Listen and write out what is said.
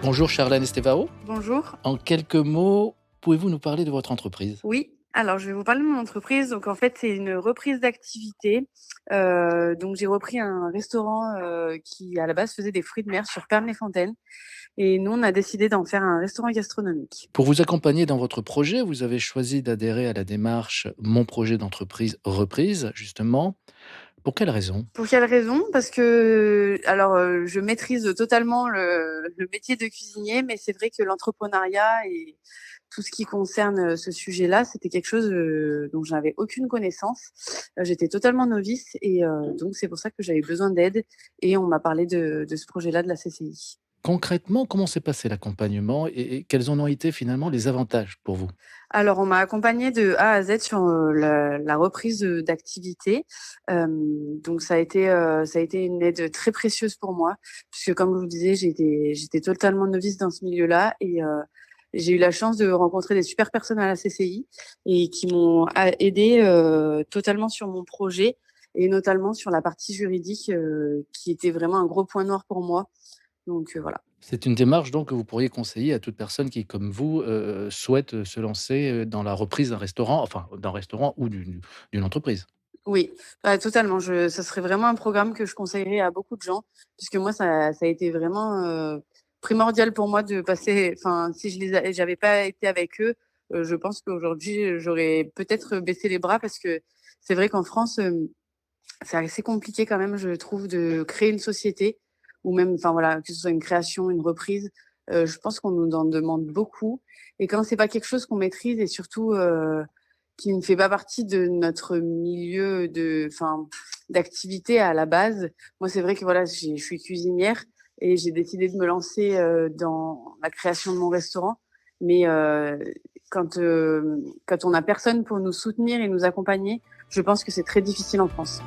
Bonjour Charlène Estevao. Bonjour. En quelques mots, pouvez-vous nous parler de votre entreprise? Oui, alors je vais vous parler de mon entreprise. Donc en fait, c'est une reprise d'activité. Donc j'ai repris un restaurant, qui à la base faisait des fruits de mer sur Pernes-les-Fontaines et nous, on a décidé d'en faire un restaurant gastronomique. Pour vous accompagner dans votre projet, vous avez choisi d'adhérer à la démarche Mon projet d'entreprise reprise, justement. Pour quelle raison? Pour quelle raison? Parce que alors, je maîtrise totalement le métier de cuisinier, mais c'est vrai que l'entrepreneuriat et tout ce qui concerne, ce sujet-là, c'était quelque chose, dont je n'avais aucune connaissance. J'étais totalement novice et donc c'est pour ça que j'avais besoin d'aide et on m'a parlé de ce projet-là de la CCI. Concrètement, comment s'est passé l'accompagnement et quels en ont été finalement les avantages pour vous? Alors on m'a accompagnée de A à Z sur, la reprise, d'activité. Donc ça a été une aide très précieuse pour moi puisque comme je vous disais, j'étais totalement novice dans ce milieu-là et j'ai eu la chance de rencontrer des super personnes à la CCI et qui m'ont aidée, totalement sur mon projet et notamment sur la partie juridique, qui était vraiment un gros point noir pour moi. Donc voilà. C'est une démarche donc que vous pourriez conseiller à toute personne qui, comme vous, souhaite, se lancer, dans la reprise d'un restaurant, enfin d'un restaurant ou d'une entreprise? Oui, totalement. Ça serait vraiment un programme que je conseillerais à beaucoup de gens, puisque moi, ça a été vraiment, primordial pour moi de passer enfin, si j'avais pas été avec eux, je pense qu'aujourd'hui, j'aurais peut-être baissé les bras parce que c'est vrai qu'en France, c'est assez compliqué quand même, je trouve, de créer une société ou même, enfin voilà, que ce soit une création, une reprise. Je pense qu'on nous en demande beaucoup et quand c'est pas quelque chose qu'on maîtrise et surtout, qui ne fait pas partie de notre milieu d'activité à la base. Moi, c'est vrai que voilà, je suis cuisinière et j'ai décidé de me lancer, dans la création de mon restaurant. Mais, quand on a personne pour nous soutenir et nous accompagner, je pense que c'est très difficile en France.